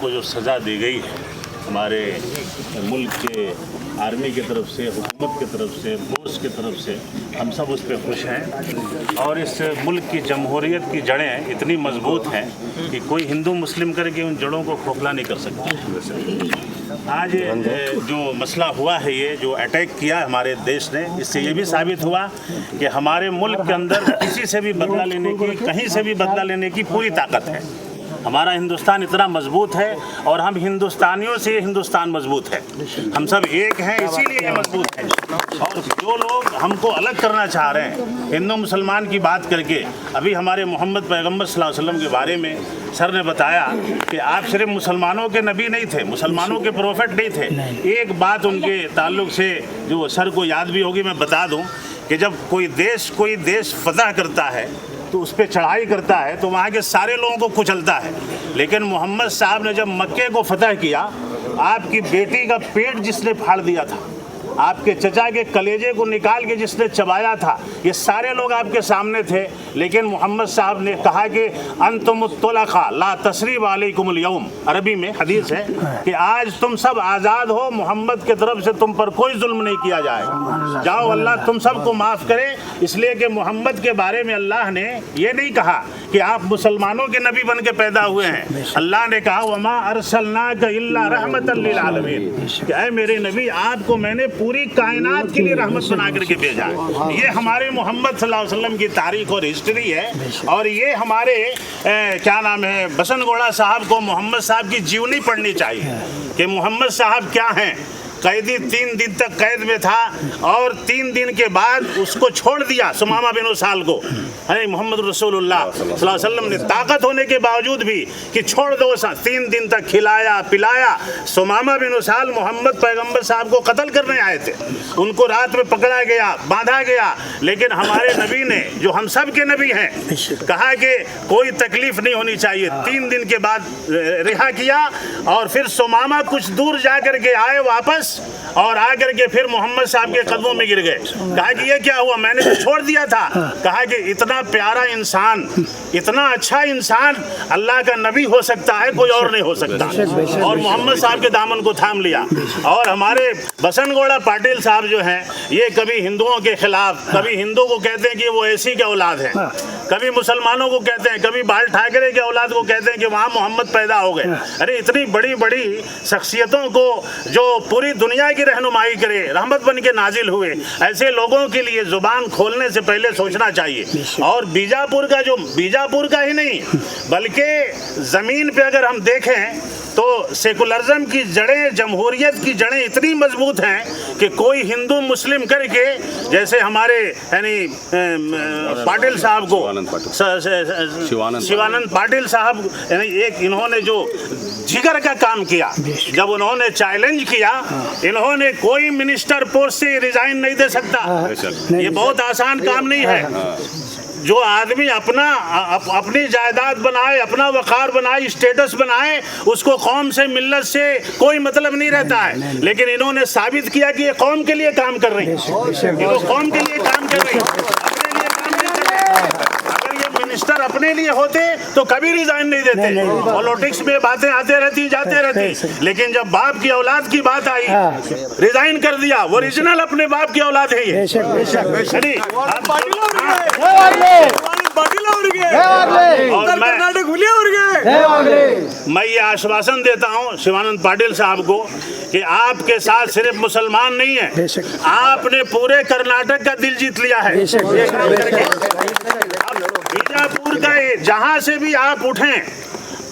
को जो सज़ा दी गई है हमारे मुल्क के आर्मी की तरफ से, हुकूमत की तरफ से, फोर्स की तरफ से, हम सब उस पर खुश हैं। और इस मुल्क की जमहूरियत की जड़ें इतनी मजबूत हैं कि कोई हिंदू मुस्लिम करके उन जड़ों को खोखला नहीं कर सकता। आज जो मसला हुआ है, ये जो अटैक किया हमारे देश ने, इससे ये भी साबित हुआ कि हमारे मुल्क के अंदर किसी से भी बदला लेने की, कहीं से भी बदला लेने की पूरी ताकत है। हमारा हिंदुस्तान इतना मजबूत है और हम हिंदुस्तानियों से हिंदुस्तान मजबूत है। हम सब एक हैं, इसीलिए ये मजबूत है। और जो लोग हमको अलग करना चाह रहे हैं हिंदू मुसलमान की बात करके, अभी हमारे मोहम्मद पैगम्बर सल्लल्लाहु अलैहि वसल्लम के बारे में सर ने बताया कि आप सिर्फ मुसलमानों के नबी नहीं थे, मुसलमानों के प्रोफेट नहीं थे। एक बात उनके ताल्लुक से जो सर को याद भी होगी, मैं बता दूं कि जब कोई देश फतह करता है तो उस पर चढ़ाई करता है तो वहाँ के सारे लोगों को कुचलता है। लेकिन मोहम्मद साहब ने जब मक्के को फतह किया, आपकी बेटी का पेट जिसने फाड़ दिया था, आपके चचा के कलेजे को निकाल के जिसने चबाया था, ये सारे लोग आपके सामने थे। लेकिन मोहम्मद साहब ने कहा कि अंतुमुत्तलक़ा ला तसरीब अलैकुमुल यौम, अरबी में हदीस है कि आज तुम सब आज़ाद हो, मोहम्मद की तरफ से तुम पर कोई जुल्म नहीं किया जाएगा, जाओ अल्लाह तुम सबको माफ़ करे। इसलिए कि मोहम्मद के बारे में अल्लाह ने ये नहीं कहा कि आप मुसलमानों के नबी बन के पैदा हुए हैं। अल्लाह ने कहा वमा अरसलनाका इल्ला रहमतल लिल आलमीन, कि ऐ मेरे नबी आपको मैंने पूरी कायनात के लिए रहमत बना करके भेजा है। ये हमारे मोहम्मद सल्लल्लाहु अलैहि वसल्लम की तारीख और हिस्ट्री है। और ये हमारे क्या नाम है, बसनगोड़ा साहब को मोहम्मद साहब की जीवनी पढ़नी चाहिए कि मोहम्मद साहब क्या हैं। कैदी 3 दिन तक कैद में था और 3 दिन के बाद उसको छोड़ दिया सुमामा बिन उसाल को। अरे मोहम्मद रसूलुल्लाह सल्लल्लाहु अलैहि वसल्लम ने ताकत होने के बावजूद भी कि छोड़ दो, 3 दिन तक खिलाया पिलाया। सुमामा बिन उसाल मोहम्मद पैगंबर साहब को कत्ल करने आए थे, उनको रात में पकड़ा गया, बांधा गया। लेकिन हमारे नबी ने, जो हम सब के नबी हैं, कहा कि कोई तकलीफ नहीं होनी चाहिए। 3 दिन के बाद रिहा किया और फिर सुमामा कुछ दूर जा कर के आए वापस और आकर के फिर मोहम्मद साहब के कदमों में गिर गए। कहा कि ये क्या हुआ, मैंने तो छोड़ दिया था। कहा कि इतना प्यारा इंसान, इतना अच्छा इंसान अल्लाह का नबी हो सकता है, कोई और नहीं हो सकता। और मोहम्मद साहब के दामन को थाम लिया। और हमारे बसनगोड़ा पाटिल साहब जो हैं, ये कभी हिंदुओं के खिलाफ, कभी हिंदू को कहते हैं कि वो ऐसी के औलाद हैं, कभी मुसलमानों को कहते हैं, कभी बाल ठाकरे के औलाद को कहते हैं कि वहाँ मोहम्मद पैदा हो गए। अरे इतनी बड़ी बड़ी शख्सियतों को जो पूरी दुनिया की रहनुमाई करे, रहमत बन के नाजिल हुए, ऐसे लोगों के लिए जुबान खोलने से पहले सोचना चाहिए। और बीजापुर का ही नहीं बल्कि ज़मीन पे अगर हम देखें तो सेकुलरिज्म की जड़ें, जमहूरियत की जड़ें इतनी मजबूत हैं कि कोई हिंदू मुस्लिम करके, जैसे हमारे यानी पाटिल साहब को, शिवानंद पाटिल साहब, यानी एक इन्होंने जो जिगर का काम किया, जब उन्होंने चैलेंज किया, इन्होंने कोई मिनिस्टर पोस्ट से रिजाइन नहीं दे सकता। ये बहुत आसान काम नहीं है। जो आदमी अपनी जायदाद बनाए, अपना वक़ार बनाए, स्टेटस बनाए, उसको कौम से, मिल्लत से कोई मतलब नहीं रहता है। लेकिन इन्होंने साबित किया कि ये कौम के लिए काम कर रही है, वो कौम के लिए काम कर रही है, अपने लिए काम नहीं कर रही। अगर ये मिनिस्टर अपने लिए होते तो कभी रिजाइन नहीं देते। पॉलिटिक्स में बातें आते रहती, जाते रहती। लेकिन जब बाप की औलाद की बात आई, रिजाइन कर दिया। वो ओरिजिनल अपने बाप की औलाद है ये। मैं ये आश्वासन देता हूँ शिवानंद पाटिल साहब को कि आपके साथ सिर्फ मुसलमान नहीं है, आपने पूरे कर्नाटक का दिल जीत लिया है। बीजापुर का जहाँ से भी आप उठें,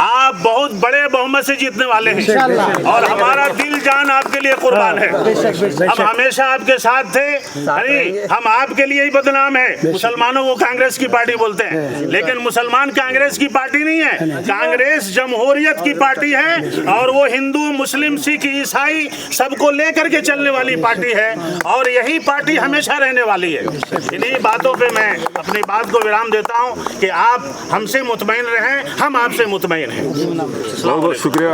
आप बहुत बड़े बहुमत से जीतने वाले हैं और हमारा दिल जान आपके लिए कुर्बान है। हम हमेशा आपके साथ थे। हम आपके लिए ही बदनाम है। मुसलमानों को कांग्रेस की पार्टी बोलते हैं, लेकिन मुसलमान कांग्रेस की पार्टी नहीं है। कांग्रेस जमहूरियत की पार्टी है और वो हिंदू, मुस्लिम, सिख, ईसाई सबको लेकर के चलने वाली पार्टी है और यही पार्टी हमेशा रहने वाली है। इन्हीं बातों पे मैं अपनी बात को विराम देता हूँ कि आप हमसे मुतमईन रहें, हम आपसे मुतमईन हैं। बहुत बहुत शुक्रिया।